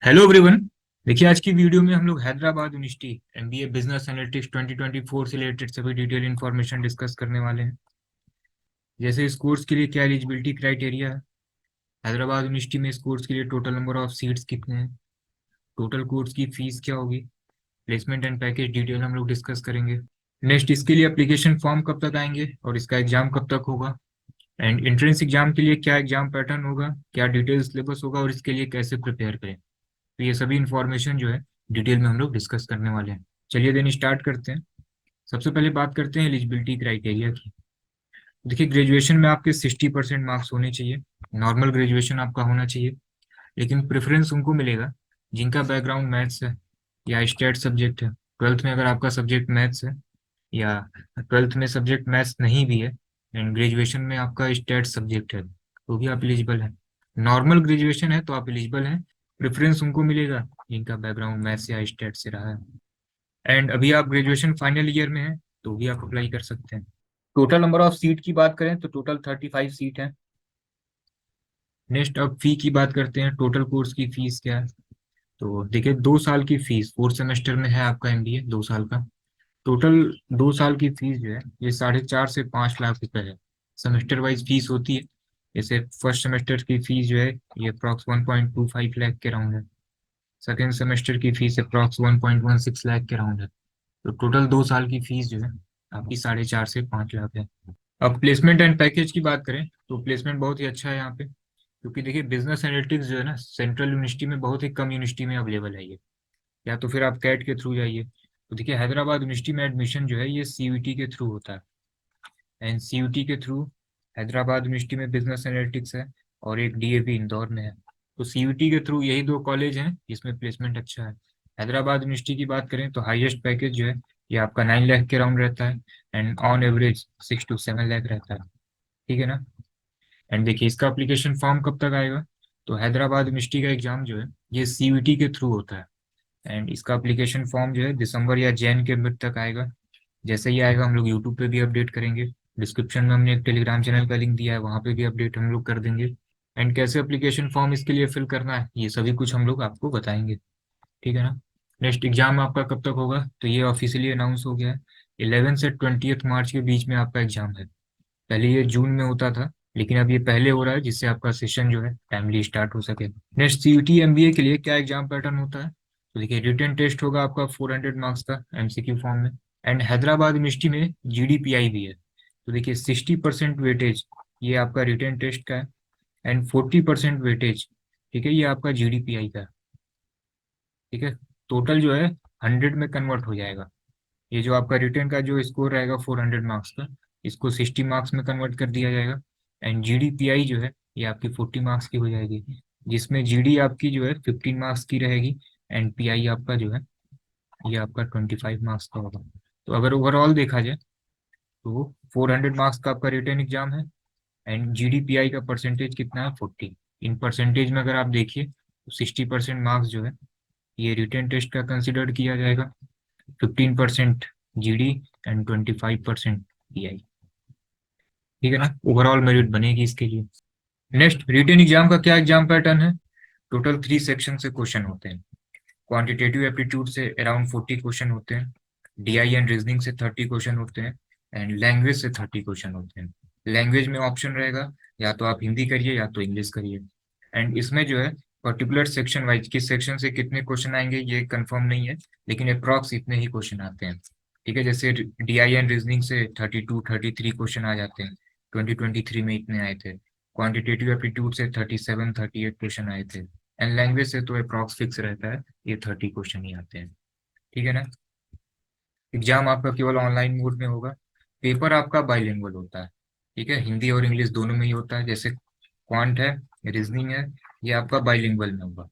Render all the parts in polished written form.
Hello everyone. देखिए, आज की वीडियो में हम लोग Hyderabad university MBA business analytics 2024 से रिलेटेड सभी डिटेल इन्फॉर्मेशन डिस्कस करने वाले हैं। जैसे इस कोर्स के लिए क्या एलिजिबिलिटी क्राइटेरिया है, हैदराबाद यूनिवर्सिटी में इस कोर्स के लिए टोटल नंबर ऑफ सीट्स कितने हैं, टोटल कोर्स की फीस क्या होगी, प्लेसमेंट एंड पैकेज डिटेल हम लोग डिस्कस करेंगे। नेक्स्ट, इसके लिए एप्लीकेशन फॉर्म कब तक आएंगे और इसका एग्जाम कब तक होगा, एंड एंट्रेंस एग्जाम के लिए क्या एग्जाम पैटर्न होगा, क्या डिटेल सिलेबस होगा और इसके लिए कैसे प्रिपेयर करें। तो ये सभी इंफॉर्मेशन जो है डिटेल में हम लोग डिस्कस करने वाले हैं। चलिए देन स्टार्ट करते हैं। सबसे पहले बात करते हैं एलिजिबिलिटी क्राइटेरिया की। देखिए, ग्रेजुएशन में आपके 60% मार्क्स होने चाहिए। नॉर्मल ग्रेजुएशन आपका होना चाहिए, लेकिन प्रेफरेंस उनको मिलेगा जिनका बैकग्राउंड मैथ्स है या स्टेट सब्जेक्ट है। ट्वेल्थ में अगर आपका सब्जेक्ट मैथ्स है या ट्वेल्थ में सब्जेक्ट मैथ्स नहीं भी है एंड ग्रेजुएशन में आपका स्टेट सब्जेक्ट है तो भी आप एलिजिबल हैं। नॉर्मल ग्रेजुएशन है तो आप एलिजिबल हैं। प्रेफरेंस उनको मिलेगा जिनका बैकग्राउंड मैथ्स या स्टेट से रहा है। एंड अभी आप ग्रेजुएशन फाइनल ईयर में हैं तो भी आप अप्लाई कर सकते हैं। टोटल नंबर ऑफ सीट की बात करें तो टोटल 35 सीट है। नेक्स्ट, अब फी की बात करते हैं, टोटल कोर्स की फीस क्या है। तो देखिए, 2 साल की फीस 4 सेमेस्टर में है आपका एमबीए 2 साल का। टोटल 2 साल की फीस जो है ये 4.5 से 5 लाख रुपए है। सेमेस्टर वाइज फीस होती है। जैसे फर्स्ट सेमेस्टर की फीस जो है ये अप्रॉक्स 1.25 लाख के राउंड है। सेकेंड सेमेस्टर की फीस अप्रॉक्स 1.16 लाख के राउंड है। तो टोटल 2 साल की फीस जो है आपकी 4.5 से 5 लाख है। अब प्लेसमेंट एंड पैकेज की बात करें तो प्लेसमेंट बहुत ही अच्छा है यहाँ पे, क्योंकि देखिए बिजनेस एनालिटिक्स जो है ना सेंट्रल यूनिवर्सिटी में बहुत ही कम यूनिवर्सिटी में अवेलेबल है ये। या तो फिर आप कैट के थ्रू जाइए। तो देखिए, हैदराबाद यूनिवर्सिटी में एडमिशन जो है ये सीयूटी के थ्रू होता है। एंड सीयूटी के थ्रू हैदराबाद यूनिवर्सिटी में बिजनेस एनालिटिक्स है और एक डीएवी इंदौर में है। तो सीयूटी के थ्रू यही दो कॉलेज हैं जिसमें प्लेसमेंट अच्छा है। हैदराबाद यूनिवर्सिटी की बात करें तो हाईएस्ट पैकेज जो है ये आपका 9 लाख के राउंड रहता है and on average 6 to 7 lakh रहता है। ठीक है ना। एंड देखिए, इसका एप्लीकेशन फॉर्म कब तक आएगा। तो हैदराबाद यूनिवर्सिटी का एग्जाम जो है ये सीयूटी के थ्रू होता है एंड इसका एप्लीकेशन फॉर्म जो है दिसंबर या जैन के मिड तक आएगा। जैसे ही आएगा हम लोग यूट्यूब पे भी अपडेट करेंगे। डिस्क्रिप्शन में हमने एक टेलीग्राम चैनल का लिंक दिया है, वहाँ पे भी अपडेट हम लोग कर देंगे। एंड कैसे एप्लीकेशन फॉर्म इसके लिए फिल करना है ये सभी कुछ हम लोग आपको बताएंगे। ठीक है ना। नेक्स्ट, एग्जाम आपका कब तक होगा तो ये ऑफिशियली अनाउंस हो गया है। 11 से 20 मार्च के बीच में आपका एग्जाम है। पहले ये जून में होता था, लेकिन अब ये पहले हो रहा है जिससे आपका सेशन जो है टाइमली स्टार्ट हो सके। नेक्स्ट, सीयूटी एमबीए के लिए क्या एग्जाम पैटर्न होता है। तो देखिए, रिटन टेस्ट होगा आपका 400 मार्क्स का एमसीक्यू फॉर्म में। एंड हैदराबाद यूनिवर्सिटी में जीडीपीआई भी है। तो देखिए, 60% वेटेज ये आपका रिटन टेस्ट का है एंड 40% वेटेज, ठीक है, ये आपका जीडीपीआई का है। ठीक है। टोटल जो है 100 में कन्वर्ट हो जाएगा। ये जो आपका रिटर्न का जो स्कोर रहेगा 400 मार्क्स का, इसको 60 मार्क्स में कन्वर्ट कर दिया जाएगा। एंड जीडीपीआई जो है ये आपकी 40 मार्क्स की हो जाएगी, जिसमें जीडी आपकी जो है 15 मार्क्स की रहेगी एंड पीआई आपका जो है ये आपका 25 मार्क्स का होगा। तो अगर ओवरऑल देखा जाए तो 400 मार्क्स का आपका रिटर्न एग्जाम है एंड जीडीपीआई का परसेंटेज कितना है 40। इन परसेंटेज में अगर आप देखिए तो 60% मार्क्स जो है ये रिटर्न टेस्ट का कंसिडर किया जाएगा, 15% जीडी एंड 25% पीआई। ठीक है ना, ओवरऑल मेरिट बनेगी इसके लिए। नेक्स्ट, रिटेन एग्जाम का क्या एग्जाम पैटर्न है। टोटल 3 सेक्शन से क्वेश्चन होते हैं। क्वांटिटेटिव एप्टीट्यूड से अराउंड 40 क्वेश्चन होते हैं। डीआई एंड रीजनिंग से 30 क्वेश्चन होते हैं एंड लैंग्वेज से 30 क्वेश्चन होते हैं। लैंग्वेज में ऑप्शन रहेगा, या तो आप हिंदी करिए या तो इंग्लिश करिए। एंड इसमें जो है पर्टिकुलर सेक्शन वाइज किस सेक्शन से कितने क्वेश्चन आएंगे ये कंफर्म नहीं है, लेकिन अप्रॉक्स इतने ही क्वेश्चन आते हैं। ठीक है, जैसे डीआई एंड रीजनिंग से 32 33 क्वेश्चन आ जाते हैं, 2023 में इतने आए थे। क्वांटिटेटिव एप्टीट्यूड से 37 38 क्वेश्चन आए थे एंड लैंग्वेज से तो अप्रॉक्स फिक्स रहता है, ये 30 क्वेश्चन ही आते हैं। ठीक है ना। एग्जाम आपका केवल ऑनलाइन मोड में होगा। पेपर आपका बाइलिंगुअल होता है। ठीक है, हिंदी और इंग्लिश दोनों में ही होता है। जैसे क्वांट है, रीजनिंग है, ये आपका बाइलिंगुअल में होगा।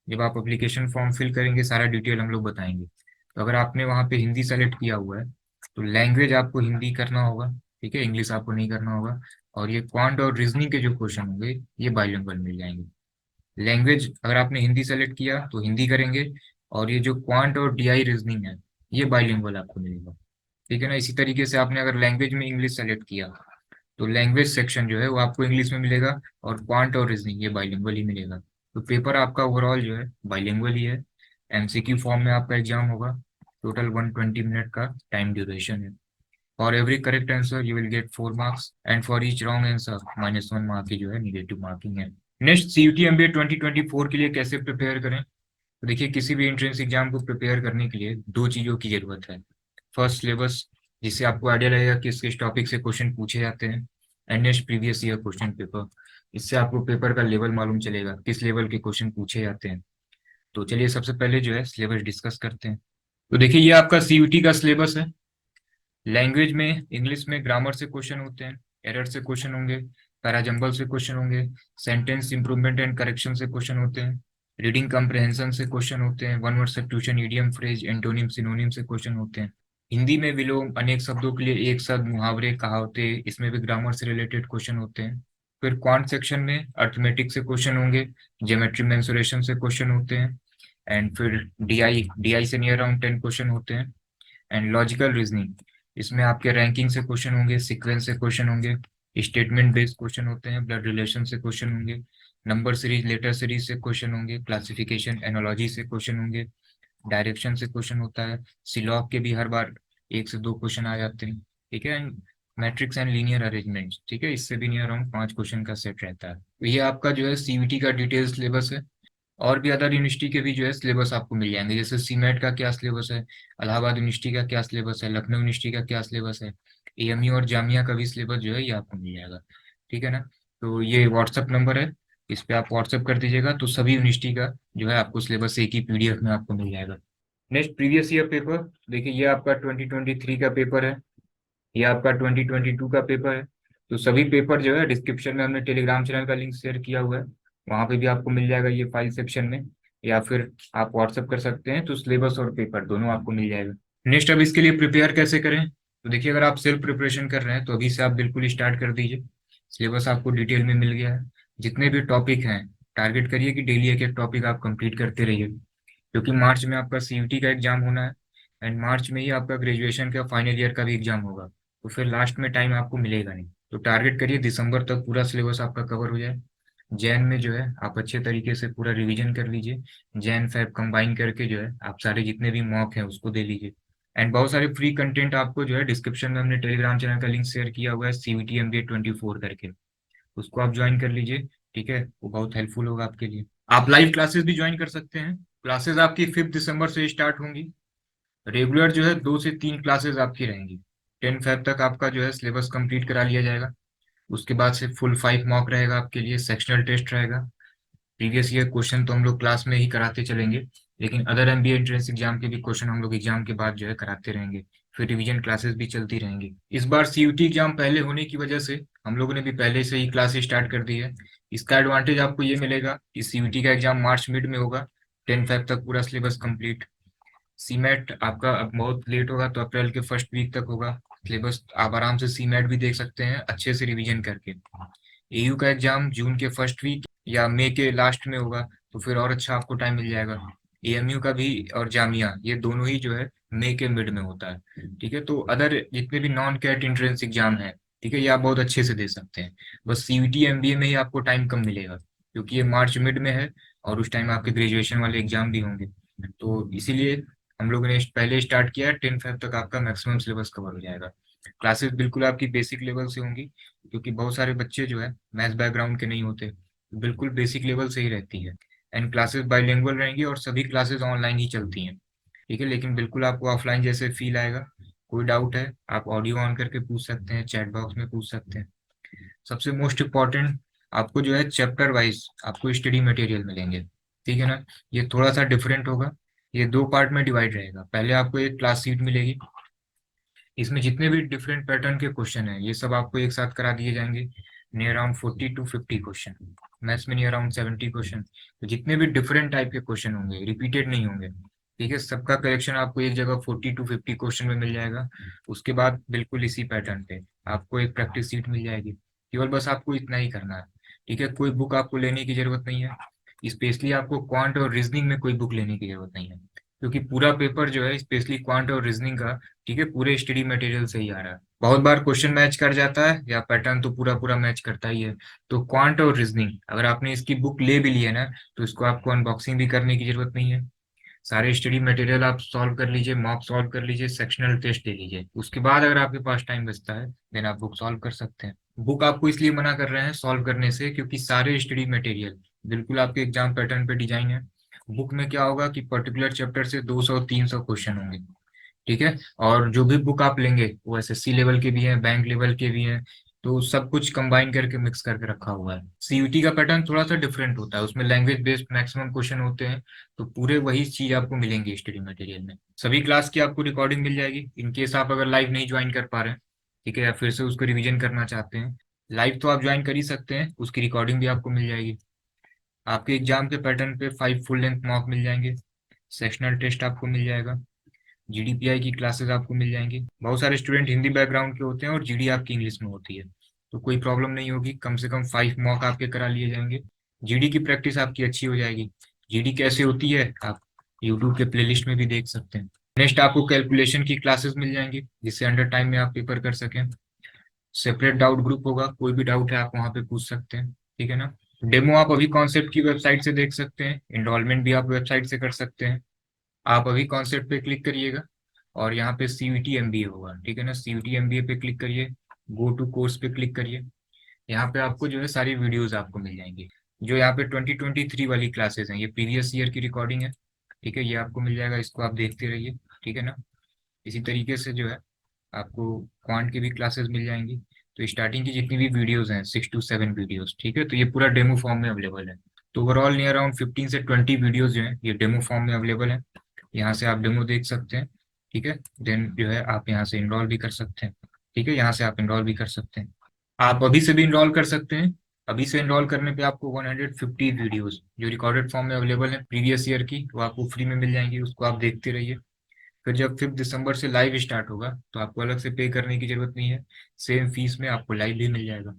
जब आप एप्लीकेशन फॉर्म फिल करेंगे सारा डिटेल हम लोग बताएंगे। तो अगर आपने वहाँ पे हिंदी सेलेक्ट किया हुआ है तो लैंग्वेज आपको हिंदी करना होगा। ठीक है, इंग्लिश आपको नहीं करना होगा। और ये क्वांट और रीजनिंग के जो क्वेश्चन होंगे ये बाइलिंगुअल मिल जाएंगे। लैंग्वेज अगर आपने हिंदी सेलेक्ट किया तो हिंदी करेंगे, और ये जो क्वांट और डीआई रीजनिंग है ये बाइलिंगुअल आपको मिलेगा। ठीक है ना। इसी तरीके से आपने अगर लैंग्वेज में इंग्लिश सेलेक्ट किया तो लैंग्वेज सेक्शन जो है वो आपको इंग्लिश में मिलेगा और क्वांट और रीजनिंग ये बाइलिंगुअल ही मिलेगा। तो पेपर आपका ओवरऑल जो है बाइलिंगुअल ही है। एमसीक्यू फॉर्म में आपका एग्जाम होगा। टोटल 120 मिनट का टाइम ड्यूरेशन है। For every correct answer you will get 4 marks and for each wrong answer -1 mark की जो है निगेटिव मार्किंग है। नेक्स्ट, सीयूटी एमबीए 2024 के लिए कैसे प्रिपेयर करें? तो देखिए, किसी भी एंट्रेंस एग्जाम को प्रिपेयर करने के लिए दो चीज़ों की जरूरत है। फर्स्ट, सिलेबस, जिससे आपको आइडिया लगेगा किस किस टॉपिक से क्वेश्चन पूछे जाते हैं। And next, previous year question paper, इससे आपको पेपर का लेवल मालूम चलेगा, किस लेवल के क्वेश्चन पूछे जाते हैं। तो चलिए सबसे पहले जो है सिलेबस डिस्कस करते हैं। तो देखिए, ये आपका सीयूटी का सिलेबस है। लैंग्वेज में इंग्लिश में ग्रामर से क्वेश्चन होते हैं, एरर से क्वेश्चन होंगे, पैराजंबल से क्वेश्चन होंगे, सेंटेंस इंप्रूवमेंट एंड करेक्शन से क्वेश्चन होते हैं, रीडिंग कम्प्रहेंशन से क्वेश्चन होते हैं, one word substitution, idiom, phrase, antonym, synonym से क्वेश्चन होते हैं। हिंदी में विलोम, अनेक शब्दों के लिए एक शब्द, मुहावरे, कहावते, इसमें भी ग्रामर से रिलेटेड क्वेश्चन होते हैं। फिर क्वांट सेक्शन में अर्थमेटिक से क्वेश्चन होंगे, ज्योमेट्री मेंसुरेशन से क्वेश्चन होते हैं। एंड फिर डीआई से नियर अराउंड 10 क्वेश्चन होते हैं। एंड लॉजिकल रीजनिंग, इसमें आपके रैंकिंग से क्वेश्चन होंगे, सीक्वेंस से क्वेश्चन होंगे, स्टेटमेंट बेस्ड क्वेश्चन होते हैं, ब्लड रिलेशन से क्वेश्चन होंगे, नंबर सीरीज, लेटर सीरीज से क्वेश्चन होंगे, क्लासिफिकेशन, एनोलॉजी से क्वेश्चन होंगे, डायरेक्शन से क्वेश्चन होता है, सिलॉग के भी हर बार 1 से 2 क्वेश्चन आ जाते हैं। ठीक है। And matrix and linear arrangement, ठीक है, इससे भी नियर अराउंड 5 क्वेश्चन का सेट रहता है। तो ये आपका जो है सीवीटी का डिटेल सिलेबस है। और भी अदर यूनिवर्सिटी के भी जो है सिलेबस आपको मिल जाएंगे, जैसे सीमेट का क्या सिलेबस है, इलाहाबाद यूनिवर्सिटी का क्या सिलेबस है, लखनऊ यूनिवर्सिटी का क्या सिलेबस है, एएमयू और जामिया का भी सिलेबस जो है ये आपको मिल जाएगा। ठीक है ना। तो ये व्हाट्सअप नंबर है, इस पे आप व्हाट्सअप कर दीजिएगा, तो सभी यूनिवर्सिटी का जो है आपको सिलेबस एक ही पीडीएफ में आपको मिल जाएगा। Next, previous year paper. देखिए, ये आपका 2023 का पेपर है, ये आपका 2022 का पेपर है। तो सभी पेपर जो है डिस्क्रिप्शन में हमने टेलीग्राम चैनल का लिंक शेयर किया हुआ है, वहाँ पे भी आपको मिल जाएगा ये फाइल सेक्शन में, या फिर आप व्हाट्सअप कर सकते हैं, तो सिलेबस और पेपर दोनों आपको मिल जाएगा। नेक्स्ट, अब इसके लिए प्रिपेयर कैसे करें? तो देखिए, अगर आप सेल्फ प्रिपरेशन कर रहे हैं तो अभी से आप बिल्कुल स्टार्ट कर दीजिए। सिलेबस आपको डिटेल में मिल गया है। जितने भी टॉपिक हैं, टारगेट करिए कि डेली एक एक टॉपिक आप कंप्लीट करते रहिए, क्योंकि मार्च में आपका सीयूटी का एग्जाम होना है। एंड मार्च में ही आपका ग्रेजुएशन का फाइनल ईयर का भी एग्जाम होगा, तो फिर लास्ट में टाइम आपको मिलेगा नहीं। तो टारगेट करिए दिसंबर तक पूरा सिलेबस आपका कवर हो जाए। जैन में जो है आप अच्छे तरीके से पूरा रिवीजन कर लीजिए। जैन फैब कंबाइन करके जो है आप सारे जितने भी मॉक हैं उसको दे लीजिए। एंड बहुत सारे फ्री कंटेंट आपको जो है डिस्क्रिप्शन में हमने टेलीग्राम चैनल का लिंक शेयर किया हुआ है, सीवीटी एमबीए 24 करके, उसको आप ज्वाइन कर लीजिए। ठीक है, वो बहुत हेल्पफुल होगा आपके लिए। आप लाइव क्लासेस भी ज्वाइन कर सकते हैं। क्लासेस आपकी 5 दिसंबर से स्टार्ट होंगी। रेगुलर जो है 2 से 3 क्लासेस आपकी रहेंगी। 10 फेब तक आपका जो है सिलेबस कंप्लीट करा लिया जाएगा। उसके बाद से फुल 5 मॉक रहेगा आपके लिए, सेक्शनल टेस्ट रहेगा। प्रीवियस ईयर क्वेश्चन तो हम लोग क्लास में ही कराते चलेंगे, लेकिन अदर एमबीए एंट्रेंस एग्जाम के भी क्वेश्चन हम लोग एग्जाम के बाद जो है कराते रहेंगे। फिर रिवीजन क्लासेस भी चलती रहेंगी। इस बार सीयूटी एग्जाम पहले होने की वजह से हम लोगों ने भी पहले से ही क्लास स्टार्ट कर दी है। इसका एडवांटेज आपको ये मिलेगा कि सीयूटी का एग्जाम मार्च मिड में होगा, 10 फेब तक पूरा सिलेबस कंप्लीट। सीमेट आपका अब बहुत लेट होगा, तो अप्रैल के फर्स्ट वीक तक होगा सिलेबस। आप आराम से सीमेट भी देख सकते हैं अच्छे से रिवीजन करके। एयू का एग्जाम जून के फर्स्ट वीक या मई के लास्ट में होगा, तो फिर और अच्छा आपको टाइम मिल जाएगा। एएमयू का भी और जामिया, ये दोनों ही जो है मई के मिड में होता है। ठीक है, तो अदर जितने भी नॉन कैट एंट्रेंस एग्जाम है, ठीक है, ये आप बहुत अच्छे से दे सकते हैं। बस सीयूटी एमबीए में ही आपको टाइम कम मिलेगा, क्योंकि ये मार्च मिड में है और उस टाइम आपके ग्रेजुएशन वाले एग्जाम भी होंगे। तो इसीलिए हम लोगों ने पहले स्टार्ट किया है, 10 फेब तक आपका मैक्सिमम सिलेबस कवर हो जाएगा। क्लासेस बिल्कुल आपकी बेसिक लेवल से होंगी, क्योंकि बहुत सारे बच्चे जो है मैथ्स बैकग्राउंड के नहीं होते, तो बिल्कुल बेसिक लेवल से ही रहती है। एंड क्लासेस बाइलिंगुअल रहेंगी और सभी क्लासेस ऑनलाइन ही चलती हैं। ठीक है, लेकिन बिल्कुल आपको ऑफलाइन जैसे फील आएगा। कोई डाउट है आप ऑडियो ऑन करके पूछ सकते हैं, चैट बॉक्स में पूछ सकते हैं। सबसे मोस्ट इम्पॉर्टेंट, आपको जो है चैप्टर वाइज आपको स्टडी मटेरियल मिलेंगे। ठीक है ना। ये थोड़ा सा डिफरेंट होगा। ये 2 पार्ट में डिवाइड रहेगा। पहले आपको एक क्लास सीट मिलेगी, इसमें जितने भी डिफरेंट पैटर्न के क्वेश्चन हैं ये सब आपको एक साथ करा दिए जाएंगे। Near around 40 to 50 question, maths में नियर अराउंड 70 क्वेश्चन। तो जितने भी डिफरेंट टाइप के क्वेश्चन होंगे रिपीटेड नहीं होंगे। ठीक है, सबका करेक्शन आपको एक जगह 40 to 50 क्वेश्चन में मिल जाएगा। उसके बाद बिल्कुल इसी पैटर्न पे आपको एक प्रैक्टिस सीट मिल जाएगी। केवल बस आपको इतना ही करना है। ठीक है, कोई बुक आपको लेने की जरूरत नहीं है। स्पेशली आपको क्वांट और रीजनिंग में कोई बुक लेने की जरूरत नहीं है, क्योंकि पूरा पेपर जो है स्पेशली क्वांट और रीजनिंग का ठीक है, पूरे स्टडी मटेरियल से ही आ रहा है। बहुत बार क्वेश्चन मैच कर जाता है या पैटर्न तो पूरा पूरा मैच करता ही है। तो क्वांट और रीजनिंग अगर आपने इसकी बुक ले भी ली है ना, तो इसको आपको अनबॉक्सिंग भी करने की जरूरत नहीं है। सारे स्टडी मटेरियल आप सॉल्व कर लीजिए, मॉक सॉल्व कर लीजिए, सेक्शनल टेस्ट दे लीजिए, उसके बाद अगर आपके पास टाइम बचता है देन आप बुक सॉल्व कर सकते हैं। बुक आपको इसलिए मना कर रहे हैं सॉल्व करने से क्योंकि सारे स्टडी मटेरियल बिल्कुल आपके एग्जाम पैटर्न पे डिजाइन है। बुक में क्या होगा कि पर्टिकुलर चैप्टर से 200-300 क्वेश्चन होंगे। ठीक है। और जो भी बुक आप लेंगे वो एसएससी लेवल के भी हैं, बैंक लेवल के भी हैं। तो सब कुछ कंबाइन करके मिक्स करके रखा हुआ है। सीयूटी का पैटर्न थोड़ा सा डिफरेंट होता है, उसमें लैंग्वेज बेस्ड मैक्सिमम क्वेश्चन होते हैं। तो पूरे वही चीज आपको मिलेंगी स्टडी मटेरियल में। सभी क्लास की आपको रिकॉर्डिंग मिल जाएगी इन केस आप अगर लाइव नहीं ज्वाइन कर पा रहे हैं। ठीक है, या फिर से उसको रिवीजन करना चाहते हैं। लाइव तो आप ज्वाइन कर ही सकते हैं, उसकी रिकॉर्डिंग भी आपको मिल जाएगी। आपके एग्जाम के पैटर्न पे 5 फुल लेंथ मॉक मिल जाएंगे। सेक्शनल टेस्ट आपको मिल जाएगा। जीडीपीआई की क्लासेस आपको मिल जाएंगी। बहुत सारे स्टूडेंट हिंदी बैकग्राउंड के होते हैं और जीडी आपकी इंग्लिश में होती है। तो कोई प्रॉब्लम नहीं होगी, कम से कम 5 मॉक आपके करा लिए जाएंगे। जीडी की प्रैक्टिस आपकी अच्छी हो जाएगी। जीडी कैसे होती है आप यूट्यूब के प्लेलिस्ट में भी देख सकते हैं। नेक्स्ट आपको कैलकुलेशन की क्लासेस मिल जाएंगी जिससे अंडर टाइम में आप पेपर कर सकें। सेपरेट डाउट ग्रुप होगा, कोई भी डाउट है आप वहाँ पे पूछ सकते हैं। ठीक है ना। डेमो आप अभी कॉन्सेप्ट की वेबसाइट से देख सकते हैं, इनरोलमेंट भी आप वेबसाइट से कर सकते हैं। आप अभी कॉन्सेप्ट पे क्लिक करिएगा और यहाँ पे सीयूटी एमबीए होगा। ठीक है ना, सीयूटी एमबीए पे क्लिक करिए। गो टू कोर्स पे क्लिक करिए। यहाँ पे आपको जो है सारी वीडियोस आपको मिल जाएंगी। जो यहाँ पे 2023 वाली क्लासेस हैं ये प्रीवियस ईयर की रिकॉर्डिंग है। ठीक है, ये आपको मिल जाएगा, इसको आप देखते रहिए। ठीक है ना। इसी तरीके से जो है आपको क्वांट की भी क्लासेस मिल जाएंगी। तो स्टार्टिंग की जितनी भी वीडियोस हैं 6 to 7 वीडियोस, ठीक है, तो ये पूरा डेमो फॉर्म में अवेलेबल है। तो ओवरऑल नियर अराउंड 15 से 20 वीडियोस जो है ये डेमो फॉर्म में अवेलेबल है। यहाँ से आप डेमो देख सकते हैं। ठीक है, देन जो है आप यहाँ से इनरोल भी कर सकते हैं। ठीक है, यहाँ से आप इनरोल भी कर सकते हैं। आप अभी से भी इनरोल कर सकते हैं। अभी से इनरोल करने पे आपको 150 वीडियोस जो रिकॉर्डेड फॉर्म में अवेलेबल है प्रीवियस ईयर की, वो आपको फ्री में मिल जाएंगी, उसको आप देखते रहिए। फिर जब 5 दिसंबर से लाइव स्टार्ट होगा तो आपको अलग से पे करने की जरूरत नहीं है। सेम फीस में आपको लाइव भी मिल जाएगा।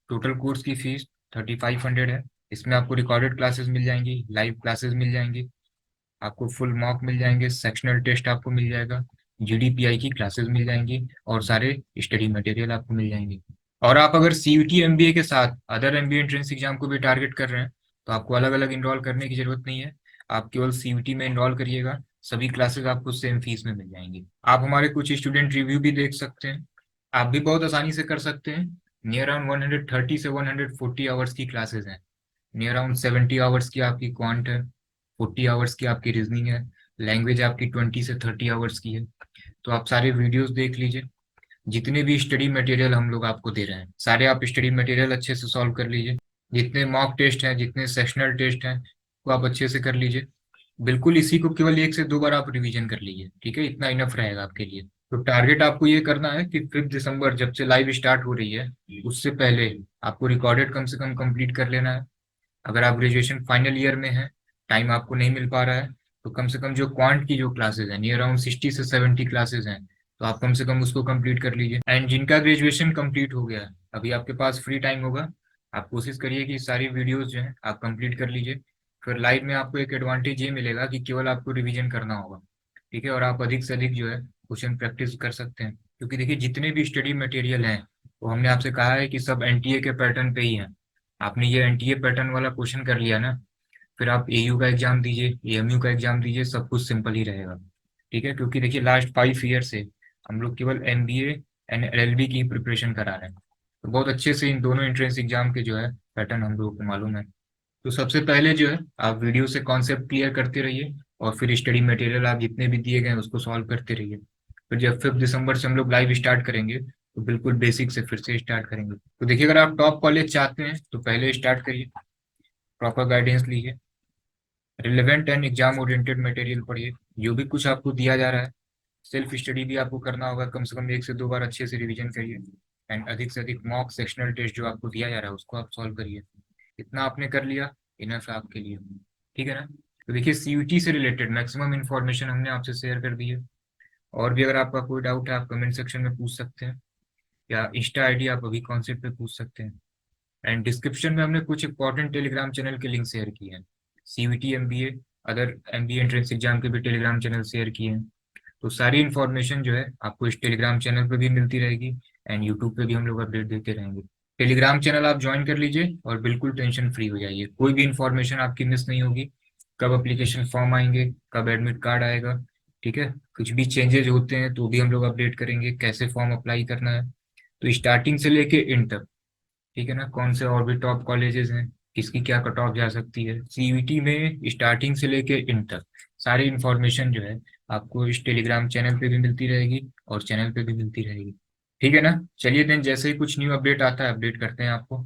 टोटल कोर्स की फीस 3500 है। इसमें आपको रिकॉर्डेड क्लासेस मिल जाएंगी, लाइव क्लासेस मिल जाएंगी, आपको फुल मॉक मिल जाएंगे, सेक्शनल टेस्ट आपको मिल जाएगा, जीडीपीआई की क्लासेस मिल जाएंगी और सारे स्टडी मटेरियल आपको मिल जाएंगे। और आप अगर सीयूटी एमबीए के साथ अदर एमबीए एंट्रेंस एग्जाम को भी टारगेट कर रहे हैं तो आपको अलग अलग इनरोल करने की जरूरत नहीं है। आप केवल सीयूटी में इनरोल करिएगा, सभी क्लासेस आपको सेम फीस में मिल जाएंगी। आप हमारे कुछ स्टूडेंट रिव्यू भी देख सकते हैं। आप भी बहुत आसानी से कर सकते हैं। नियर अराउंड 130 से 140 आवर्स की क्लासेस हैं। नियर अराउंड 70 आवर्स की आपकी क्वांट है, 40 आवर्स की आपकी रीजनिंग है, लैंग्वेज आपकी 20 से 30 आवर्स की है। तो आप सारे वीडियोस देख लीजिए। जितने भी स्टडी मटेरियल हम लोग आपको दे रहे हैं सारे आप स्टडी मटेरियल अच्छे से सॉल्व कर लीजिए। जितने मॉक टेस्ट हैं, जितने सेशनल टेस्ट हैं, वो आप अच्छे से कर लीजिए। बिल्कुल इसी को केवल 1 से 2 बार आप रिवीजन कर लीजिए। ठीक है, इतना इनफ रहेगा आपके लिए। तो टारगेट आपको ये करना है कि 5 दिसंबर जब से लाइव स्टार्ट हो रही है उससे पहले आपको रिकॉर्डेड कम से कम कंप्लीट कर लेना है। अगर आप ग्रेजुएशन फाइनल ईयर में हैं, टाइम आपको नहीं मिल पा रहा है, तो कम से कम जो क्वांट की जो क्लासेस हैं नियर अराउंड 60 से 70 क्लासेस हैं, तो आप कम से कम उसको कंप्लीट कर लीजिए। एंड जिनका ग्रेजुएशन कंप्लीट हो गया है अभी आपके पास फ्री टाइम होगा, आप कोशिश करिए कि सारी वीडियोस जो है आप कंप्लीट कर लीजिए। फिर लाइव में आपको एक एडवांटेज ये मिलेगा कि केवल आपको रिवीजन करना होगा। ठीक है, और आप अधिक से अधिक जो है क्वेश्चन प्रैक्टिस कर सकते हैं क्योंकि देखिए जितने भी स्टडी मटेरियल हैं वो हमने आपसे कहा है कि सब एनटीए के पैटर्न पे ही हैं। आपने ये एनटीए पैटर्न वाला क्वेश्चन कर लिया ना, फिर आप एयू का एग्जाम दीजिए, एएमयू का एग्जाम दीजिए, सब कुछ सिंपल ही रहेगा। ठीक है, क्योंकि देखिए लास्ट 5 ईयर से हम लोग केवल एमबीए एंड एलएलबी की प्रिपरेशन करा रहे हैं। तो बहुत अच्छे से इन दोनों एंट्रेंस एग्जाम के जो है पैटर्न हम लोगों को मालूम है। तो सबसे पहले जो है आप वीडियो से कॉन्सेप्ट क्लियर करते रहिए और फिर स्टडी मटेरियल आप जितने भी दिए गए हैं उसको सॉल्व करते रहिए। फिर जब 5 दिसंबर से हम लोग लाइव स्टार्ट करेंगे तो बिल्कुल बेसिक से फिर से स्टार्ट करेंगे। तो देखिए अगर आप टॉप कॉलेज चाहते हैं तो पहले स्टार्ट करिए, प्रॉपर गाइडेंस लीजिए, relevant and exam oriented material पढ़िए। जो भी कुछ आपको दिया जा रहा है सेल्फ स्टडी भी आपको करना होगा, कम से कम 1 से 2 बार अच्छे से रिवीजन करिए। एंड अधिक से अधिक मॉक सेक्शनल टेस्ट जो आपको दिया जा रहा है उसको आप सॉल्व करिए। इतना आपने कर लिया, इनफ है आपके लिए। ठीक है ना। तो देखिए सीयूटी से रिलेटेड मैक्सिमम इन्फॉर्मेशन हमने आपसे शेयर कर दी है। और भी अगर आपका कोई डाउट है आप कमेंट सेक्शन में पूछ सकते हैं, या इंस्टा आईडी आप अभी कॉन्सेप्ट पे पूछ सकते हैं। एंड डिस्क्रिप्शन में हमने कुछ इंपॉर्टेंट टेलीग्राम चैनल के लिंक शेयर किए हैं। CUET MBA, other MBA entrance exam के भी टेलीग्राम चैनल शेयर किए हैं। तो सारी इन्फॉर्मेशन जो है आपको इस टेलीग्राम चैनल पे भी मिलती रहेगी, एंड यूट्यूब पे भी हम लोग अपडेट देते रहेंगे। टेलीग्राम चैनल आप ज्वाइन कर लीजिए और बिल्कुल टेंशन फ्री हो जाइए, कोई भी इन्फॉर्मेशन आपकी मिस नहीं होगी। कब एप्लीकेशन फॉर्म आएंगे, कब एडमिट कार्ड आएगा, ठीक है, कुछ भी चेंजेस होते हैं तो भी हम लोग अपडेट करेंगे, कैसे फॉर्म अप्लाई करना है, तो स्टार्टिंग से लेके एंड तक, ठीक है ना, कौन से और भी टॉप कॉलेजेस हैं, किसकी क्या कट ऑफ जा सकती है सीयूईटी में, स्टार्टिंग से लेके एंड तक सारी इन्फॉर्मेशन जो है आपको इस टेलीग्राम चैनल पे भी मिलती रहेगी और चैनल पे भी मिलती रहेगी। ठीक है ना, चलिए देन, जैसे ही कुछ न्यू अपडेट आता है अपडेट करते हैं आपको।